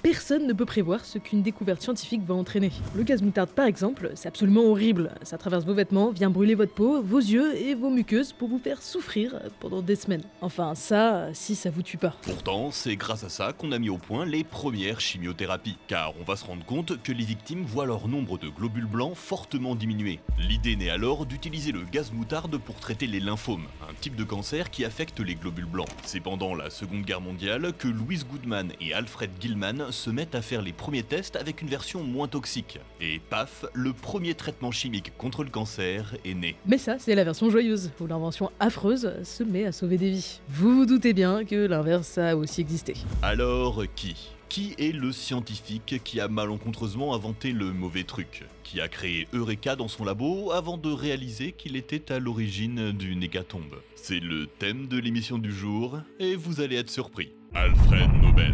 Personne ne peut prévoir ce qu'une découverte scientifique va entraîner. Le gaz moutarde par exemple, c'est absolument horrible. Ça traverse vos vêtements, vient brûler votre peau, vos yeux et vos muqueuses pour vous faire souffrir pendant des semaines. Enfin ça, si ça vous tue pas. Pourtant, c'est grâce à ça qu'on a mis au point les premières chimiothérapies, car on va se rendre compte que les victimes voient leur nombre de globules blancs fortement diminuer. L'idée naît alors d'utiliser le gaz moutarde pour traiter les lymphomes, un type de cancer qui affecte les globules blancs. C'est pendant la Seconde Guerre mondiale que Louis Goodman et Alfred Gilman se mettent à faire les premiers tests avec une version moins toxique. Et paf, le premier traitement chimique contre le cancer est né. Mais ça, c'est la version joyeuse, où l'invention affreuse se met à sauver des vies. Vous vous doutez bien que l'inverse a aussi existé. Alors, qui est le scientifique qui a malencontreusement inventé le mauvais truc, qui a créé Eureka dans son labo avant de réaliser qu'il était à l'origine d'une hécatombe? C'est le thème de l'émission du jour, et vous allez être surpris. Alfred Nobel.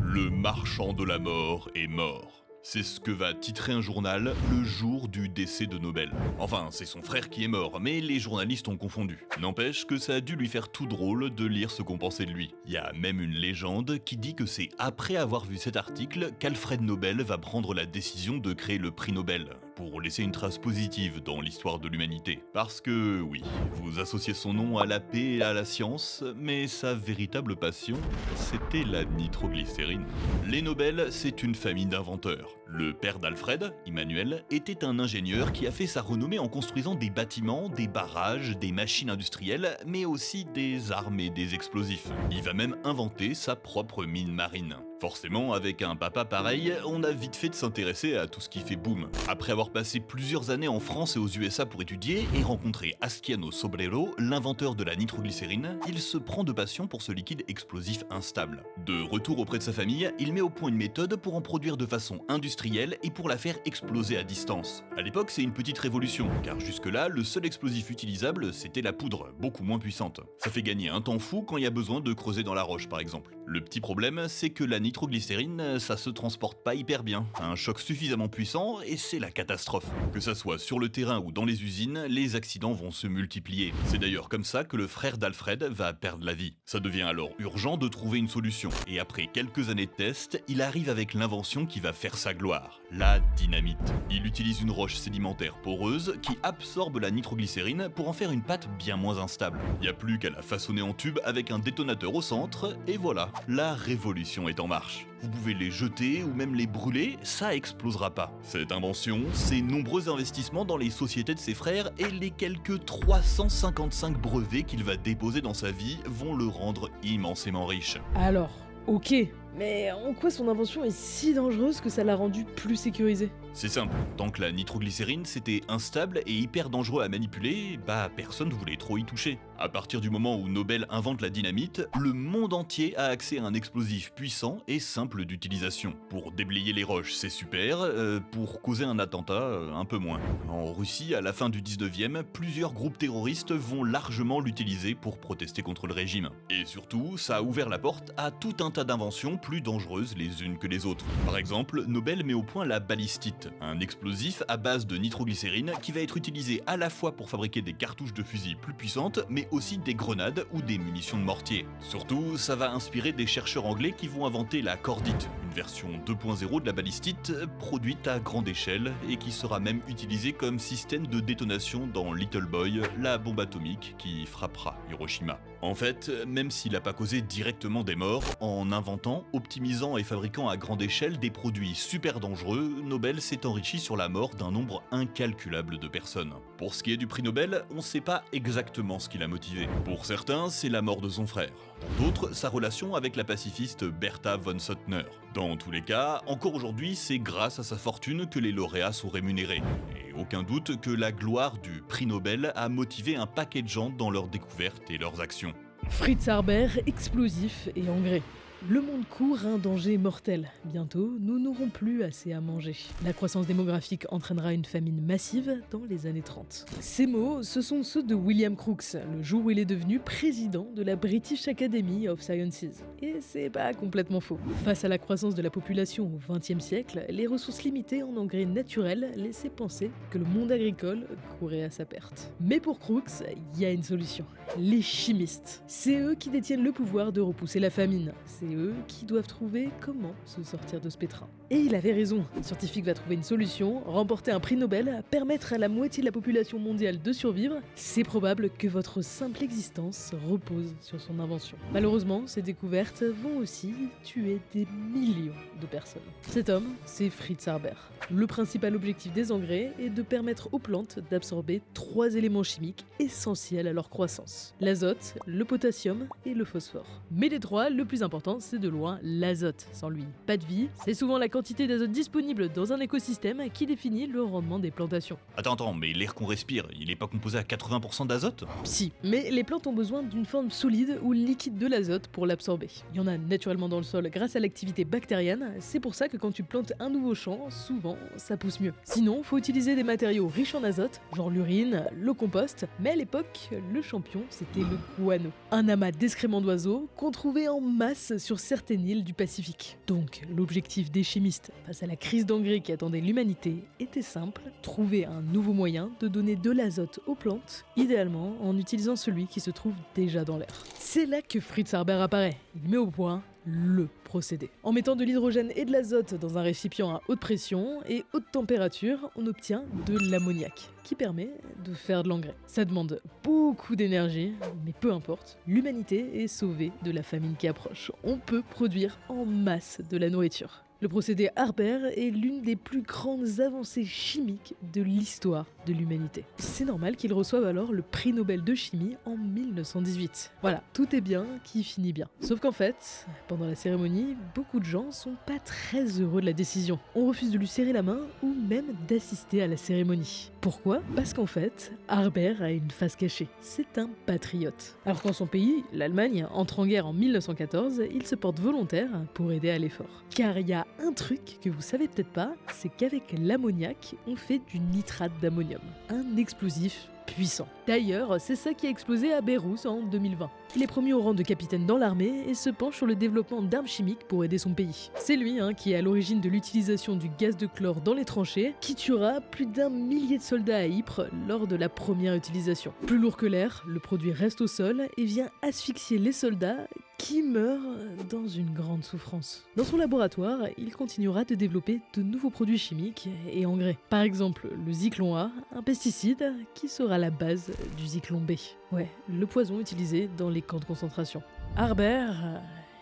Le marchand de la mort est mort. C'est ce que va titrer un journal le jour du décès de Nobel. Enfin, c'est son frère qui est mort, mais les journalistes ont confondu. N'empêche que ça a dû lui faire tout drôle de lire ce qu'on pensait de lui. Il y a même une légende qui dit que c'est après avoir vu cet article qu'Alfred Nobel va prendre la décision de créer le prix Nobel, pour laisser une trace positive dans l'histoire de l'humanité. Parce que, oui, vous associez son nom à la paix et à la science, mais sa véritable passion, c'était la nitroglycérine. Les Nobel, c'est une famille d'inventeurs. Le père d'Alfred, Emmanuel, était un ingénieur qui a fait sa renommée en construisant des bâtiments, des barrages, des machines industrielles, mais aussi des armes et des explosifs. Il va même inventer sa propre mine marine. Forcément, avec un papa pareil, on a vite fait de s'intéresser à tout ce qui fait boom. Après avoir passé plusieurs années en France et aux USA pour étudier et rencontrer Asciano Sobrero, l'inventeur de la nitroglycérine, il se prend de passion pour ce liquide explosif instable. De retour auprès de sa famille, il met au point une méthode pour en produire de façon industrielle et pour la faire exploser à distance. À l'époque, c'est une petite révolution, car jusque-là, le seul explosif utilisable, c'était la poudre, beaucoup moins puissante. Ça fait gagner un temps fou quand il y a besoin de creuser dans la roche, par exemple. Le petit problème, c'est que la nitroglycérine, ça se transporte pas hyper bien. Un choc suffisamment puissant et c'est la catastrophe. Que ça soit sur le terrain ou dans les usines, les accidents vont se multiplier. C'est d'ailleurs comme ça que le frère d'Alfred va perdre la vie. Ça devient alors urgent de trouver une solution. Et après quelques années de tests, il arrive avec l'invention qui va faire sa gloire, la dynamite. Il utilise une roche sédimentaire poreuse qui absorbe la nitroglycérine pour en faire une pâte bien moins instable. Il n'y a plus qu'à la façonner en tube avec un détonateur au centre, et voilà, la révolution est en marche. Vous pouvez les jeter ou même les brûler, ça explosera pas. Cette invention, ses nombreux investissements dans les sociétés de ses frères et les quelques 355 brevets qu'il va déposer dans sa vie vont le rendre immensément riche. Alors, ok, mais en quoi son invention est si dangereuse que ça l'a rendue plus sécurisée? C'est simple, tant que la nitroglycérine c'était instable et hyper dangereux à manipuler, personne ne voulait trop y toucher. À partir du moment où Nobel invente la dynamite, le monde entier a accès à un explosif puissant et simple d'utilisation. Pour déblayer les roches, c'est super, pour causer un attentat, un peu moins. En Russie, à la fin du 19e, plusieurs groupes terroristes vont largement l'utiliser pour protester contre le régime. Et surtout, ça a ouvert la porte à tout un tas d'inventions plus dangereuses les unes que les autres. Par exemple, Nobel met au point la ballistite, un explosif à base de nitroglycérine qui va être utilisé à la fois pour fabriquer des cartouches de fusil plus puissantes, mais aussi des grenades ou des munitions de mortier. Surtout, ça va inspirer des chercheurs anglais qui vont inventer la cordite, une version 2.0 de la ballistite produite à grande échelle et qui sera même utilisée comme système de détonation dans Little Boy, la bombe atomique qui frappera Hiroshima. En fait, même s'il n'a pas causé directement des morts, en inventant, optimisant et fabriquant à grande échelle des produits super dangereux, Nobel s'est enrichi sur la mort d'un nombre incalculable de personnes. Pour ce qui est du prix Nobel, on ne sait pas exactement ce qui l'a motivé. Pour certains, c'est la mort de son frère. Pour d'autres, sa relation avec la pacifiste Bertha von Suttner. Dans tous les cas, encore aujourd'hui, c'est grâce à sa fortune que les lauréats sont rémunérés. Et aucun doute que la gloire du prix Nobel a motivé un paquet de gens dans leurs découvertes et leurs actions. Fritz Harbert, explosif et engrais. Le monde court un danger mortel. Bientôt, nous n'aurons plus assez à manger. La croissance démographique entraînera une famine massive dans les années 30. Ces mots, ce sont ceux de William Crookes, le jour où il est devenu président de la British Academy of Sciences. Et c'est pas complètement faux. Face à la croissance de la population au XXe siècle, les ressources limitées en engrais naturels laissaient penser que le monde agricole courait à sa perte. Mais pour Crookes, il y a une solution. Les chimistes. C'est eux qui détiennent le pouvoir de repousser la famine. C'est eux qui doivent trouver comment se sortir de ce pétrin. Et il avait raison, un scientifique va trouver une solution, remporter un prix Nobel, permettre à la moitié de la population mondiale de survivre. C'est probable que votre simple existence repose sur son invention. Malheureusement, ces découvertes vont aussi tuer des millions de personnes. Cet homme, c'est Fritz Haber. Le principal objectif des engrais est de permettre aux plantes d'absorber 3 éléments chimiques essentiels à leur croissance. L'azote, le potassium et le phosphore. Mais des 3, le plus important, c'est de loin l'azote. Sans lui, pas de vie. C'est souvent la quantité d'azote disponible dans un écosystème qui définit le rendement des plantations. Attends, mais l'air qu'on respire, il est pas composé à 80% d'azote ? Si, mais les plantes ont besoin d'une forme solide ou liquide de l'azote pour l'absorber. Il y en a naturellement dans le sol grâce à l'activité bactérienne, c'est pour ça que quand tu plantes un nouveau champ, souvent ça pousse mieux. Sinon, faut utiliser des matériaux riches en azote, genre l'urine, le compost, mais à l'époque, le champion c'était le guano, un amas d'excréments d'oiseaux qu'on trouvait en masse sur certaines îles du Pacifique. Donc, l'objectif des chimistes face à la crise d'engrais qui attendait l'humanité était simple, trouver un nouveau moyen de donner de l'azote aux plantes, idéalement en utilisant celui qui se trouve déjà dans l'air. C'est là que Fritz Haber apparaît. Il met au point le procédé. En mettant de l'hydrogène et de l'azote dans un récipient à haute pression et haute température, on obtient de l'ammoniac, qui permet de faire de l'engrais. Ça demande beaucoup d'énergie, mais peu importe, l'humanité est sauvée de la famine qui approche. On peut produire en masse de la nourriture. Le procédé Haber est l'une des plus grandes avancées chimiques de l'histoire de l'humanité. C'est normal qu'il reçoive alors le prix Nobel de chimie en 1918. Voilà, tout est bien qui finit bien. Sauf qu'en fait, pendant la cérémonie, beaucoup de gens sont pas très heureux de la décision. On refuse de lui serrer la main ou même d'assister à la cérémonie. Pourquoi ? Parce qu'en fait, Haber a une face cachée. C'est un patriote. Alors quand son pays, l'Allemagne, entre en guerre en 1914, il se porte volontaire pour aider à l'effort. Car il y a un truc que vous savez peut-être pas, c'est qu'avec l'ammoniac, on fait du nitrate d'ammonium, un explosif puissant. D'ailleurs, c'est ça qui a explosé à Beyrouth en 2020. Il est promu au rang de capitaine dans l'armée et se penche sur le développement d'armes chimiques pour aider son pays. C'est lui qui est à l'origine de l'utilisation du gaz de chlore dans les tranchées, qui tuera plus d'1 millier de soldats à Ypres lors de la première utilisation. Plus lourd que l'air, le produit reste au sol et vient asphyxier les soldats qui meurent dans une grande souffrance. Dans son laboratoire, il continuera de développer de nouveaux produits chimiques et engrais. Par exemple, le Zyklon A, un pesticide qui sera la base du Zyklon B. Ouais, le poison utilisé dans les camps de concentration. Haber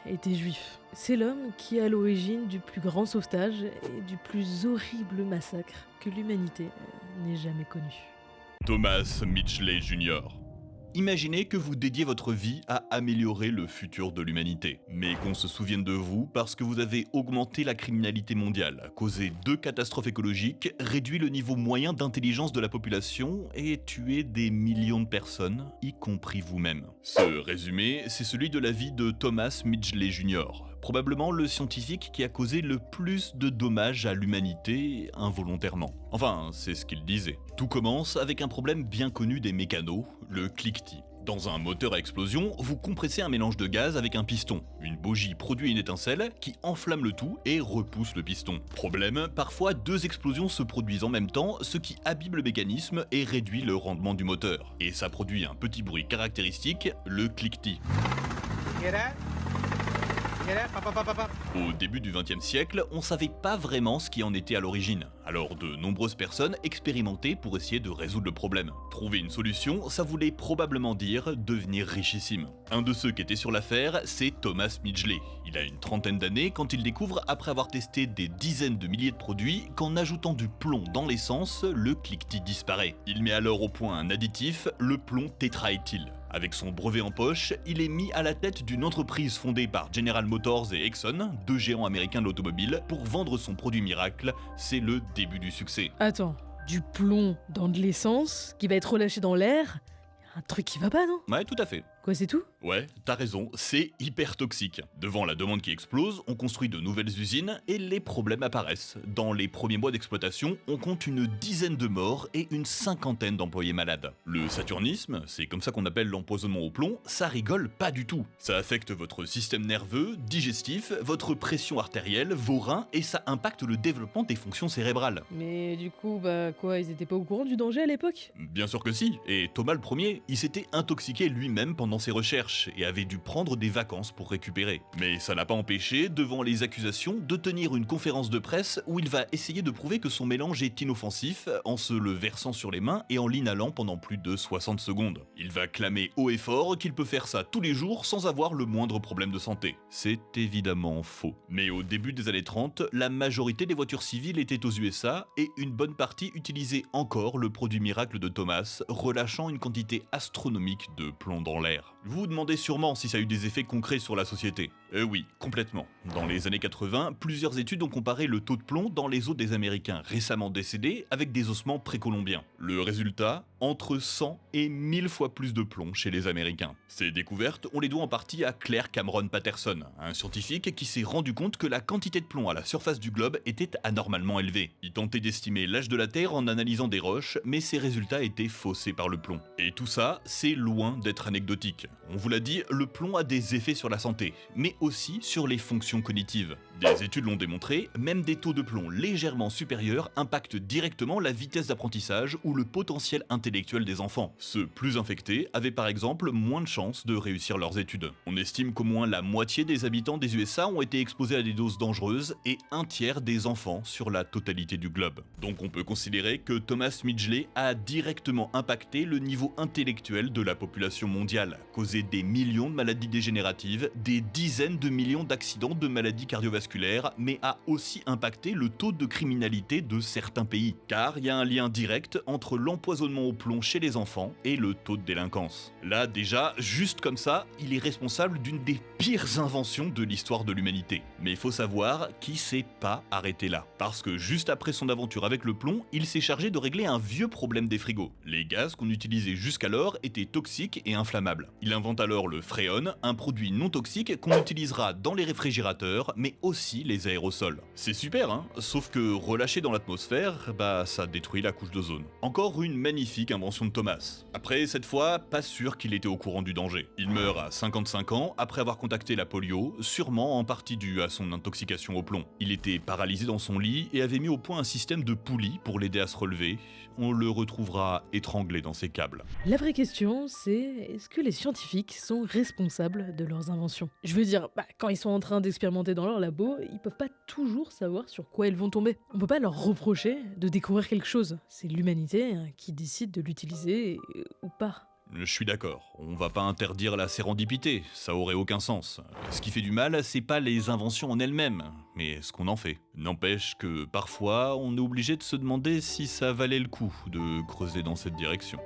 était juif. C'est l'homme qui est à l'origine du plus grand sauvetage et du plus horrible massacre que l'humanité n'ait jamais connu. Thomas Midgley Jr. Imaginez que vous dédiez votre vie à améliorer le futur de l'humanité, mais qu'on se souvienne de vous parce que vous avez augmenté la criminalité mondiale, causé 2 catastrophes écologiques, réduit le niveau moyen d'intelligence de la population et tué des millions de personnes, y compris vous-même. Ce résumé, c'est celui de la vie de Thomas Midgley Jr., probablement le scientifique qui a causé le plus de dommages à l'humanité involontairement. Enfin, c'est ce qu'il disait. Tout commence avec un problème bien connu des mécanos, le cliquetis. Dans un moteur à explosion, vous compressez un mélange de gaz avec un piston. Une bougie produit une étincelle qui enflamme le tout et repousse le piston. Problème, parfois 2 explosions se produisent en même temps, ce qui abîme le mécanisme et réduit le rendement du moteur. Et ça produit un petit bruit caractéristique, le cliquetis. Au début du XXe siècle, on savait pas vraiment ce qui en était à l'origine. Alors de nombreuses personnes expérimentaient pour essayer de résoudre le problème. Trouver une solution, ça voulait probablement dire devenir richissime. Un de ceux qui étaient sur l'affaire, c'est Thomas Midgley. Il a une trentaine d'années quand il découvre, après avoir testé des dizaines de milliers de produits, qu'en ajoutant du plomb dans l'essence, le cliquetis disparaît. Il met alors au point un additif, le plomb tétraéthyle. Avec son brevet en poche, il est mis à la tête d'une entreprise fondée par General Motors et Exxon, 2 géants américains de l'automobile, pour vendre son produit miracle. C'est le début du succès. Attends, du plomb dans de l'essence qui va être relâché dans l'air ? Un truc qui va pas, non ? Ouais, tout à fait. Quoi, c'est tout ? Ouais, t'as raison, c'est hyper toxique. Devant la demande qui explose, on construit de nouvelles usines et les problèmes apparaissent. Dans les premiers mois d'exploitation, on compte une dizaine de morts et une 50aine d'employés malades. Le saturnisme, c'est comme ça qu'on appelle l'empoisonnement au plomb, ça rigole pas du tout. Ça affecte votre système nerveux, digestif, votre pression artérielle, vos reins et ça impacte le développement des fonctions cérébrales. Mais du coup, ils étaient pas au courant du danger à l'époque ? Bien sûr que si, et Thomas le premier, il s'était intoxiqué lui-même pendant pendant ses recherches et avait dû prendre des vacances pour récupérer. Mais ça n'a pas empêché, devant les accusations, de tenir une conférence de presse où il va essayer de prouver que son mélange est inoffensif en se le versant sur les mains et en l'inhalant pendant plus de 60 secondes. Il va clamer haut et fort qu'il peut faire ça tous les jours sans avoir le moindre problème de santé. C'est évidemment faux. Mais au début des années 30, la majorité des voitures civiles étaient aux USA et une bonne partie utilisait encore le produit miracle de Thomas, relâchant une quantité astronomique de plomb dans l'air. Vous vous demandez sûrement si ça a eu des effets concrets sur la société. Oui, complètement. Dans les années 80, plusieurs études ont comparé le taux de plomb dans les os des Américains récemment décédés avec des ossements précolombiens. Le résultat, entre 100 et 1000 fois plus de plomb chez les Américains. Ces découvertes, on les doit en partie à Claire Cameron Patterson, un scientifique qui s'est rendu compte que la quantité de plomb à la surface du globe était anormalement élevée. Il tentait d'estimer l'âge de la Terre en analysant des roches, mais ses résultats étaient faussés par le plomb. Et tout ça, c'est loin d'être anecdotique. On vous l'a dit, le plomb a des effets sur la santé, mais aussi sur les fonctions cognitives. Des études l'ont démontré, même des taux de plomb légèrement supérieurs impactent directement la vitesse d'apprentissage ou le potentiel intellectuel des enfants. Ceux plus infectés avaient par exemple moins de chances de réussir leurs études. On estime qu'au moins la moitié des habitants des USA ont été exposés à des doses dangereuses et un tiers des enfants sur la totalité du globe. Donc on peut considérer que Thomas Midgley a directement impacté le niveau intellectuel de la population mondiale, causé des millions de maladies dégénératives, des dizaines de millions d'accidents de maladies cardiovasculaires, mais a aussi impacté le taux de criminalité de certains pays. Car il y a un lien direct entre l'empoisonnement au plomb chez les enfants et le taux de délinquance. Là déjà, juste comme ça, il est responsable d'une des pires inventions de l'histoire de l'humanité. Mais il faut savoir qu'il s'est pas arrêté là. Parce que juste après son aventure avec le plomb, il s'est chargé de régler un vieux problème des frigos. Les gaz qu'on utilisait jusqu'alors étaient toxiques et inflammables. Il invente alors le Fréon, un produit non toxique qu'on utilisera dans les réfrigérateurs, mais aussi les aérosols. C'est super, hein? Sauf que relâché dans l'atmosphère, ça détruit la couche d'ozone. Encore une magnifique invention de Thomas. Après, cette fois, pas sûr qu'il était au courant du danger. Il meurt à 55 ans après avoir contacté la polio, sûrement en partie due à son intoxication au plomb. Il était paralysé dans son lit et avait mis au point un système de poulies pour l'aider à se relever. On le retrouvera étranglé dans ses câbles. La vraie question, c'est est-ce que les scientifiques sont responsables de leurs inventions? Je veux dire, quand ils sont en train d'expérimenter dans leur labo, ils peuvent pas toujours savoir sur quoi ils vont tomber. On peut pas leur reprocher de découvrir quelque chose. C'est l'humanité qui décide de l'utiliser ou pas. Je suis d'accord, on va pas interdire la sérendipité, ça aurait aucun sens. Ce qui fait du mal, c'est pas les inventions en elles-mêmes, mais ce qu'on en fait. N'empêche que parfois, on est obligé de se demander si ça valait le coup de creuser dans cette direction.